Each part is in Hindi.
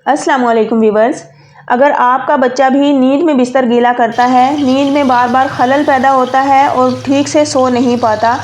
अस्सलाम वालेकुम व्यूवर्स। अगर आपका बच्चा भी नींद में बिस्तर गीला करता है, नींद में बार बार खलल पैदा होता है और ठीक से सो नहीं पाता,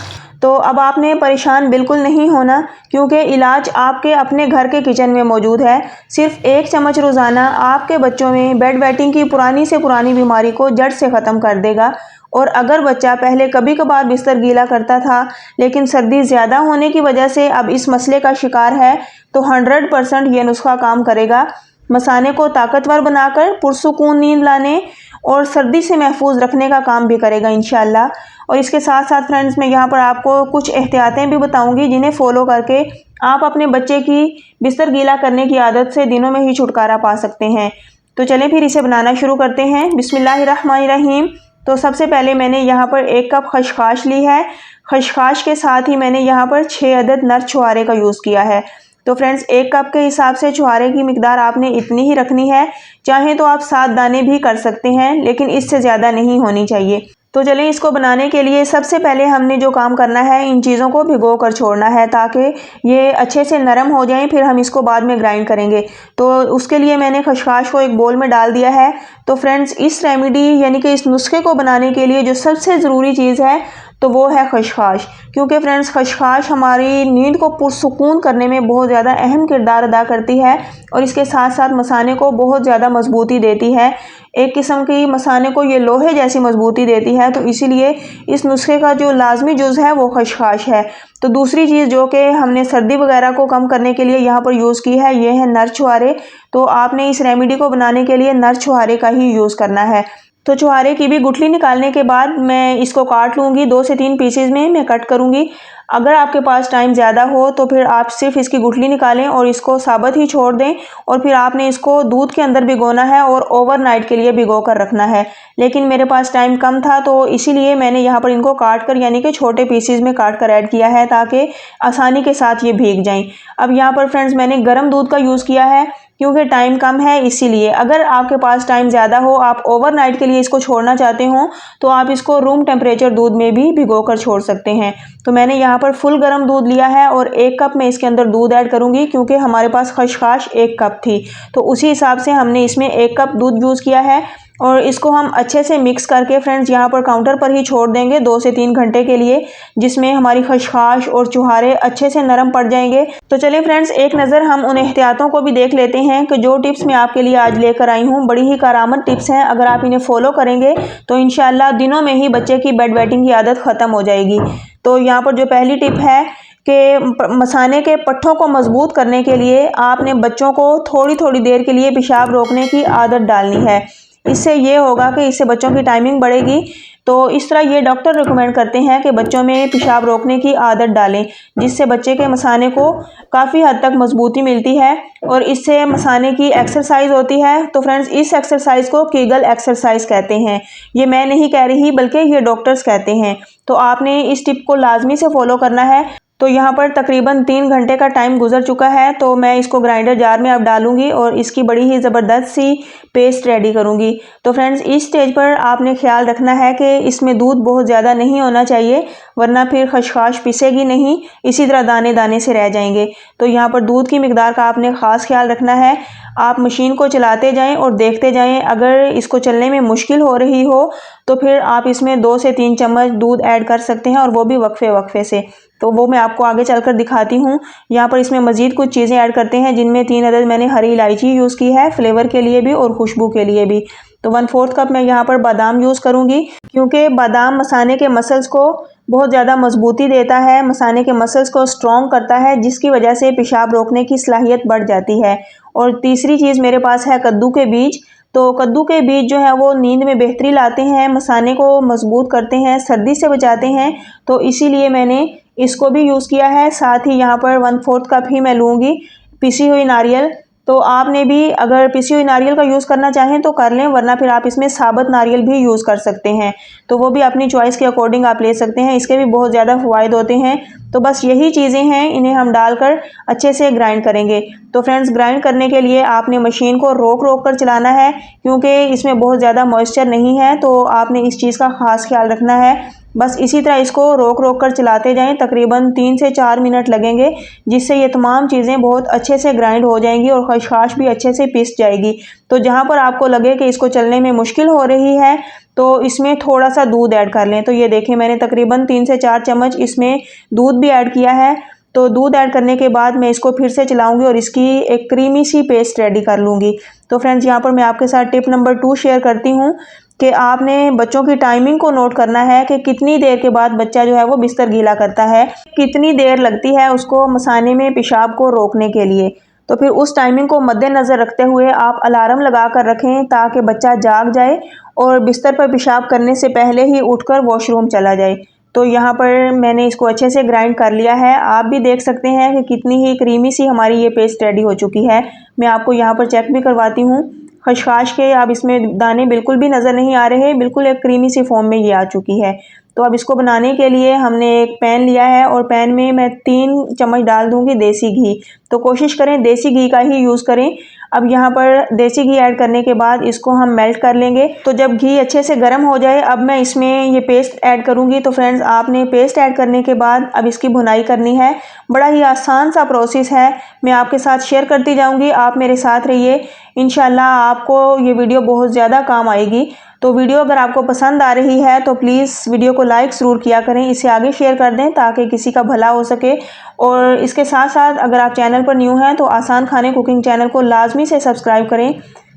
तो अब आपने परेशान बिल्कुल नहीं होना, क्योंकि इलाज आपके अपने घर के किचन में मौजूद है। सिर्फ 1 चम्मच रोज़ाना आपके बच्चों में बेड वेटिंग की पुरानी से पुरानी बीमारी को जड़ से ख़त्म कर देगा। और अगर बच्चा पहले कभी कभार बिस्तर गीला करता था, लेकिन सर्दी ज़्यादा होने की वजह से अब इस मसले का शिकार है, तो 100% ये नुस्खा काम करेगा। मसाने को ताकतवर बनाकर पुरसुकून नींद लाने और सर्दी से महफूज रखने का काम भी करेगा इंशाल्लाह। और इसके साथ साथ फ्रेंड्स, मैं यहाँ पर आपको कुछ एहतियातें भी बताऊंगी, जिन्हें फॉलो करके आप अपने बच्चे की बिस्तर गीला करने की आदत से दिनों में ही छुटकारा पा सकते हैं। तो चलें फिर इसे बनाना शुरू करते हैं। बिस्मिल्लाहिर्रहमानिर्रहीम। तो सबसे पहले मैंने यहाँ पर 1 कप खशखाश ली है। खशखाश के साथ ही मैंने यहाँ पर 6 अदद नर छुहारे का यूज़ किया है। तो फ्रेंड्स, 1 कप के हिसाब से छुहारे की मिकदार आपने इतनी ही रखनी है। चाहे तो आप 7 दाने भी कर सकते हैं, लेकिन इससे ज़्यादा नहीं होनी चाहिए। तो चलें, इसको बनाने के लिए सबसे पहले हमने जो काम करना है, इन चीज़ों को भिगो कर छोड़ना है ताकि ये अच्छे से नरम हो जाएं, फिर हम इसको बाद में ग्राइंड करेंगे। तो उसके लिए मैंने खशखाश को एक बोल में डाल दिया है। तो फ्रेंड्स, इस रेमेडी यानी कि इस नुस्खे को बनाने के लिए जो सबसे ज़रूरी चीज़ है, तो वो है खशखाश। क्योंकि फ्रेंड्स, खशखाश हमारी नींद को पुरसुकून करने में बहुत ज़्यादा अहम किरदार अदा करती है और इसके साथ साथ मसाने को बहुत ज़्यादा मजबूती देती है। एक किस्म की मसाने को ये लोहे जैसी मजबूती देती है, तो इसीलिए इस नुस्खे का जो लाजमी जुज़ है वो खशखाश है। तो दूसरी चीज़ जो कि हमने सर्दी वगैरह को कम करने के लिए यहाँ पर यूज़ की है, ये है नर छुहारे। तो आपने इस रेमेडी को बनाने के लिए नर छुहारे का ही यूज़ करना है। तो छुहारे की भी गुठली निकालने के बाद मैं इसको काट लूँगी, 2 से 3 पीसेज में मैं कट करूँगी। अगर आपके पास टाइम ज़्यादा हो तो फिर आप सिर्फ इसकी गुठली निकालें और इसको साबुत ही छोड़ दें, और फिर आपने इसको दूध के अंदर भिगोना है और ओवरनाइट के लिए भिगो कर रखना है। लेकिन मेरे पास टाइम कम था, तो इसीलिए मैंने यहाँ पर इनको काट कर यानी कि छोटे पीसेज में काट कर ऐड किया है, ताकि आसानी के साथ ये भीग जाएं। अब यहाँ पर फ्रेंड्स, मैंने गर्म दूध का यूज़ किया है क्योंकि टाइम कम है, इसीलिए। अगर आपके पास टाइम ज़्यादा हो, आप ओवरनाइट के लिए इसको छोड़ना चाहते हो, तो आप इसको रूम टेम्परेचर दूध में भी भिगो कर छोड़ सकते हैं। तो मैंने यहाँ पर फुल गर्म दूध लिया है और 1 कप मैं इसके अंदर दूध ऐड करूँगी, क्योंकि हमारे पास खशखाश 1 कप थी, तो उसी हिसाब से हमने इसमें 1 कप दूध यूज़ किया है। और इसको हम अच्छे से मिक्स करके फ्रेंड्स यहाँ पर काउंटर पर ही छोड़ देंगे 2 से 3 घंटे के लिए, जिसमें हमारी खशखाश और छुहारे अच्छे से नरम पड़ जाएंगे। तो चलिए फ्रेंड्स, एक नज़र हम उन एहतियातों को भी देख लेते हैं कि जो टिप्स मैं आपके लिए आज लेकर आई हूँ, बड़ी ही कारामद टिप्स हैं। अगर आप इन्हें फॉलो करेंगे तो इंशाल्लाह दिनों में ही बच्चे की बेड वेटिंग की आदत ख़त्म हो जाएगी। तो यहाँ पर जो पहली टिप है कि मसाने के पट्ठों को मजबूत करने के लिए आपने बच्चों को थोड़ी थोड़ी देर के लिए पेशाब रोकने की आदत डालनी है। इससे ये होगा कि इससे बच्चों की टाइमिंग बढ़ेगी। तो इस तरह ये डॉक्टर रिकमेंड करते हैं कि बच्चों में पेशाब रोकने की आदत डालें, जिससे बच्चे के मसाने को काफ़ी हद तक मजबूती मिलती है और इससे मसाने की एक्सरसाइज होती है। तो फ्रेंड्स, इस एक्सरसाइज को कीगल एक्सरसाइज कहते हैं। ये मैं नहीं कह रही, बल्कि ये डॉक्टर्स कहते हैं। तो आपने इस टिप को लाजमी से फॉलो करना है। तो यहाँ पर तकरीबन 3 घंटे का टाइम गुजर चुका है, तो मैं इसको ग्राइंडर जार में अब डालूंगी और इसकी बड़ी ही ज़बरदस्त सी पेस्ट रेडी करूँगी। तो फ्रेंड्स, इस स्टेज पर आपने ख्याल रखना है कि इसमें दूध बहुत ज़्यादा नहीं होना चाहिए, वरना फिर खशखाश पिसेगी नहीं, इसी तरह दाने दाने से रह जाएंगे। तो यहाँ पर दूध की मिकदार का आपने ख़ास ख्याल रखना है। आप मशीन को चलाते जाएं और देखते जाएं। अगर इसको चलने में मुश्किल हो रही हो तो फिर आप इसमें 2 से 3 चम्मच दूध ऐड कर सकते हैं, और वो भी वक्फे वक्फे से। तो वो मैं आपको आगे चलकर दिखाती हूँ। यहाँ पर इसमें मज़ीद कुछ चीज़ें ऐड करते हैं, जिनमें 3 अदद मैंने हरी इलायची यूज़ की है, फ्लेवर के लिए भी और खुशबू के लिए भी। तो 1/4 कप मैं यहाँ पर बादाम यूज़ करूँगी, क्योंकि बादाम मसाने के मसल्स को बहुत ज़्यादा मजबूती देता है, मसाने के मसल्स को स्ट्रॉन्ग करता है, जिसकी वजह से पेशाब रोकने की सलाहियत बढ़ जाती है। और तीसरी चीज़ मेरे पास है कद्दू के बीज। तो कद्दू के बीज जो है वो नींद में बेहतरी लाते हैं, मसाने को मजबूत करते हैं, सर्दी से बचाते हैं, तो इसीलिए मैंने इसको भी यूज़ किया है। साथ ही यहाँ पर 1/4 कप ही मैं लूँगी पिसी हुई नारियल। तो आपने भी अगर पिसी हुई नारियल का यूज़ करना चाहें तो कर लें, वरना फिर आप इसमें साबुत नारियल भी यूज़ कर सकते हैं। तो वो भी अपनी चॉइस के अकॉर्डिंग आप ले सकते हैं, इसके भी बहुत ज़्यादा फ़वाइद होते हैं। तो बस यही चीज़ें हैं, इन्हें हम डालकर अच्छे से ग्राइंड करेंगे। तो फ्रेंड्स, ग्राइंड करने के लिए आपने मशीन को रोक रोक कर चलाना है, क्योंकि इसमें बहुत ज़्यादा मॉइस्चर नहीं है, तो आपने इस चीज़ का ख़ास ख्याल रखना है। बस इसी तरह इसको रोक रोक कर चलाते जाएं। तकरीबन 3 से 4 मिनट लगेंगे, जिससे ये तमाम चीज़ें बहुत अच्छे से ग्राइंड हो जाएंगी और खशखाश भी अच्छे से पिस जाएगी। तो जहाँ पर आपको लगे कि इसको चलने में मुश्किल हो रही है तो इसमें थोड़ा सा दूध ऐड कर लें। तो ये देखें, मैंने तकरीबन 3 से 4 चम्मच इसमें दूध भी ऐड किया है। तो दूध ऐड करने के बाद मैं इसको फिर से चलाऊंगी और इसकी एक क्रीमी सी पेस्ट रेडी कर लूँगी। तो फ्रेंड्स, यहाँ पर मैं आपके साथ टिप नंबर 2 शेयर करती हूँ कि आपने बच्चों की टाइमिंग को नोट करना है कि कितनी देर के बाद बच्चा जो है वो बिस्तर गीला करता है, कितनी देर लगती है उसको मसाने में पेशाब को रोकने के लिए। तो फिर उस टाइमिंग को मद्देनज़र रखते हुए आप अलार्म लगा कर रखें ताकि बच्चा जाग जाए और बिस्तर पर पेशाब करने से पहले ही उठकर वॉशरूम चला जाए। तो यहाँ पर मैंने इसको अच्छे से ग्राइंड कर लिया है। आप भी देख सकते हैं कि कितनी ही क्रीमी सी हमारी ये पेस्ट रेडी हो चुकी है। मैं आपको यहाँ पर चेक भी करवाती हूँ। खशखाश के अब इसमें दाने बिल्कुल भी नज़र नहीं आ रहे, बिल्कुल एक क्रीमी सी फॉर्म में ये आ चुकी है। तो अब इसको बनाने के लिए हमने एक पैन लिया है और पैन में मैं 3 चम्मच डाल दूंगी देसी घी। तो कोशिश करें देसी घी का ही यूज़ करें। अब यहाँ पर देसी घी ऐड करने के बाद इसको हम मेल्ट कर लेंगे। तो जब घी अच्छे से गर्म हो जाए, अब मैं इसमें ये पेस्ट ऐड करूँगी। तो फ्रेंड्स, आपने पेस्ट ऐड करने के बाद अब इसकी भुनाई करनी है। बड़ा ही आसान सा प्रोसेस है, मैं आपके साथ शेयर करती जाऊँगी, आप मेरे साथ रहिए। इंशाल्लाह आपको ये वीडियो बहुत ज़्यादा काम आएगी। तो वीडियो अगर आपको पसंद आ रही है तो प्लीज़ वीडियो को लाइक ज़रूर किया करें, इसे आगे शेयर कर दें ताकि किसी का भला हो सके। और इसके साथ साथ अगर आप चैनल पर न्यू हैं तो आसान खाने कुकिंग चैनल को लाजमी से सब्सक्राइब करें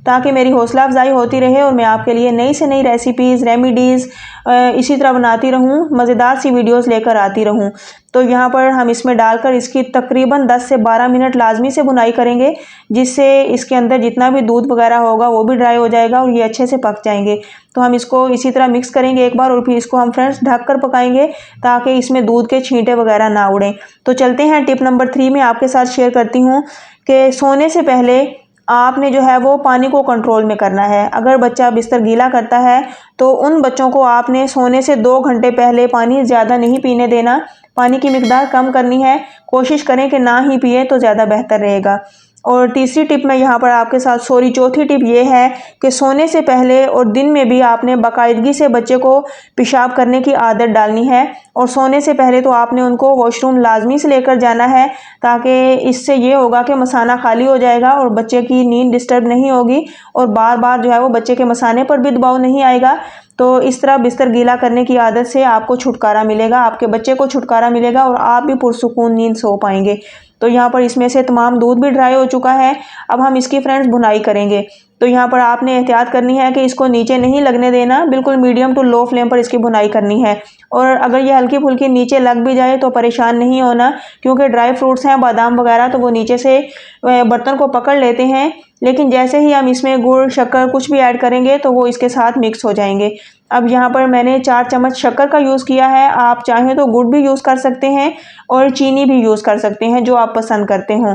ताकि मेरी हौसला अफजाई होती रहे और मैं आपके लिए नई से नई रेसिपीज़, रेमेडीज़ इसी तरह बनाती रहूं, मज़ेदार सी वीडियोस लेकर आती रहूं। तो यहाँ पर हम इसमें डालकर इसकी तकरीबन 10 से 12 मिनट लाजमी से भुनाई करेंगे, जिससे इसके अंदर जितना भी दूध वगैरह होगा वो भी ड्राई हो जाएगा और ये अच्छे से पक जाएंगे। तो हम इसको इसी तरह मिक्स करेंगे एक बार और फिर इसको हम फ्रेंड्स ढक कर पकाएंगे ताकि इसमें दूध के छींटे वगैरह ना उड़ें। तो चलते हैं टिप नंबर 3 में आपके साथ शेयर करती हूँ कि सोने से पहले आपने जो है वो पानी को कंट्रोल में करना है। अगर बच्चा बिस्तर गीला करता है तो उन बच्चों को आपने सोने से 2 घंटे पहले पानी ज़्यादा नहीं पीने देना, पानी की मिकदार कम करनी है। कोशिश करें कि ना ही पिए तो ज़्यादा बेहतर रहेगा। और तीसरी टिप मैं यहाँ पर आपके साथ चौथी टिप ये है कि सोने से पहले और दिन में भी आपने बाकायदगी से बच्चे को पेशाब करने की आदत डालनी है। और सोने से पहले तो आपने उनको वॉशरूम लाजमी से लेकर जाना है ताकि इससे ये होगा कि मसाना खाली हो जाएगा और बच्चे की नींद डिस्टर्ब नहीं होगी और बार बार जो है वो बच्चे के मसाने पर भी दबाव नहीं आएगा। तो इस तरह बिस्तर गीला करने की आदत से आपको छुटकारा मिलेगा, आपके बच्चे को छुटकारा मिलेगा और आप भी पुरसुकून नींद सो पाएंगे। तो यहाँ पर इसमें से तमाम दूध भी ड्राई हो चुका है। अब हम इसकी फ्रेंड्स भुनाई करेंगे। तो यहाँ पर आपने एहतियात करनी है कि इसको नीचे नहीं लगने देना, बिल्कुल मीडियम टू लो फ्लेम पर इसकी भुनाई करनी है। और अगर ये हल्की फुल्की नीचे लग भी जाए तो परेशान नहीं होना, क्योंकि ड्राई फ्रूट्स हैं, बादाम वगैरह, तो वो नीचे से बर्तन को पकड़ लेते हैं। लेकिन जैसे ही हम इसमें गुड़, शक्कर कुछ भी ऐड करेंगे तो वो इसके साथ मिक्स हो जाएंगे। अब यहाँ पर मैंने 4 चम्मच शक्कर का यूज़ किया है। आप चाहें तो गुड़ भी यूज़ कर सकते हैं और चीनी भी यूज़ कर सकते हैं, जो आप पसंद करते हों।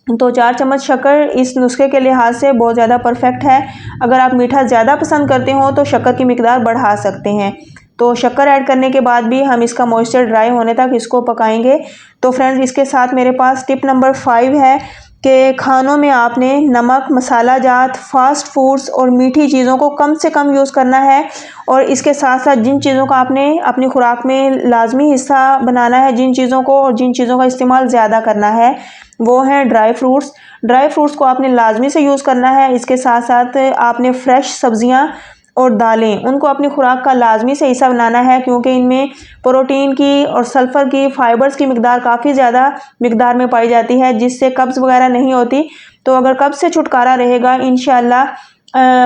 तो 4 चम्मच शक्कर इस नुस्खे के लिहाज से बहुत ज़्यादा परफेक्ट है। अगर आप मीठा ज़्यादा पसंद करते हो तो शक्कर की मिकदार बढ़ा सकते हैं। तो शक्कर ऐड करने के बाद भी हम इसका मॉइस्चर ड्राई होने तक इसको पकाएंगे। तो फ्रेंड्स, इसके साथ मेरे पास टिप नंबर 5 है कि खानों में आपने नमक, मसाला जात, फास्ट फूड्स और मीठी चीज़ों को कम से कम यूज़ करना है। और इसके साथ साथ जिन चीज़ों का आपने अपनी खुराक में लाजमी हिस्सा बनाना है, जिन चीज़ों को और जिन चीज़ों का इस्तेमाल ज़्यादा करना है, वो हैं ड्राई फ्रूट्स। ड्राई फ्रूट्स को आपने लाजमी से यूज़ करना है। इसके साथ साथ आपने फ्रेश सब्जियां और दालें, उनको अपनी खुराक का लाजमी से हिस्सा बनाना है, क्योंकि इनमें प्रोटीन की और सल्फ़र की, फाइबर्स की मिकदार काफ़ी ज़्यादा मिकदार में पाई जाती है, जिससे कब्ज़ वगैरह नहीं होती। तो अगर कब्ज़ से छुटकारा रहेगा इंशाअल्लाह,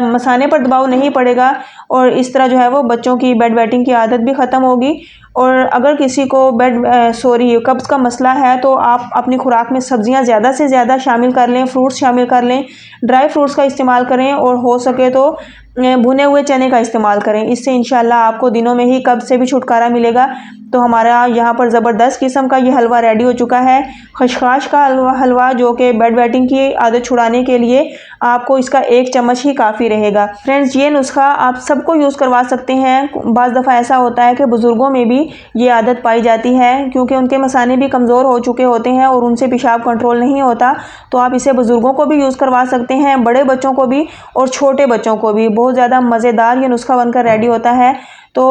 मसाने पर दबाव नहीं पड़ेगा और इस तरह जो है वो बच्चों की बेड वेटिंग की आदत भी ख़त्म होगी। और अगर किसी को कब्ज़ का मसला है तो आप अपनी खुराक में सब्जियां ज़्यादा से ज़्यादा शामिल कर लें, फ्रूट्स शामिल कर लें, ड्राई फ्रूट्स का इस्तेमाल करें और हो सके तो भुने हुए चने का इस्तेमाल करें। इससे इंशाल्लाह आपको दिनों में ही कब्ज़ से भी छुटकारा मिलेगा। तो हमारा यहाँ पर ज़बरदस्त किस्म का ये हलवा रेडी हो चुका है, खशखाश का हलवा, जो कि बेड वेटिंग की आदत छुड़ाने के लिए आपको इसका 1 चम्मच ही काफ़ी रहेगा। फ्रेंड्स, ये नुस्खा आप सबको यूज़ करवा सकते हैं। बाज़ दफ़ा ऐसा होता है कि बुज़ुर्गों में भी ये आदत पाई जाती है, क्योंकि उनके मसाने भी कमज़ोर हो चुके होते हैं और उनसे पेशाब कंट्रोल नहीं होता। तो आप इसे बुज़ुर्गों को भी यूज़ करवा सकते हैं, बड़े बच्चों को भी और छोटे बच्चों को भी। बहुत ज़्यादा मज़ेदार ये नुस्खा बनकर रेडी होता है। तो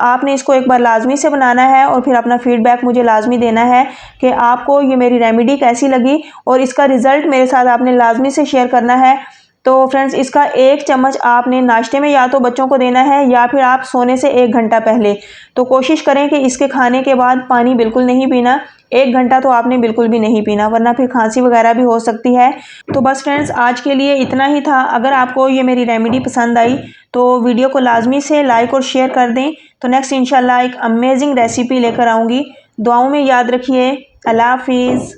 आपने इसको एक बार लाजमी से बनाना है और फिर अपना फीडबैक मुझे लाजमी देना है कि आपको ये मेरी रेमेडी कैसी लगी, और इसका रिज़ल्ट मेरे साथ आपने लाजमी से शेयर करना है। तो फ्रेंड्स, इसका 1 चम्मच आपने नाश्ते में या तो बच्चों को देना है या फिर आप सोने से 1 घंटा पहले। तो कोशिश करें कि इसके खाने के बाद पानी बिल्कुल नहीं पीना, 1 घंटा तो आपने बिल्कुल भी नहीं पीना, वरना फिर खांसी वगैरह भी हो सकती है। तो बस फ्रेंड्स, आज के लिए इतना ही था। अगर आपको ये मेरी रेमेडी पसंद आई तो वीडियो को लाजमी से लाइक और शेयर कर दें। तो नेक्स्ट इंशाल्लाह एक अमेजिंग रेसिपी लेकर आऊँगी। दुआओं में याद रखिए। अल्लाह हाफिज़।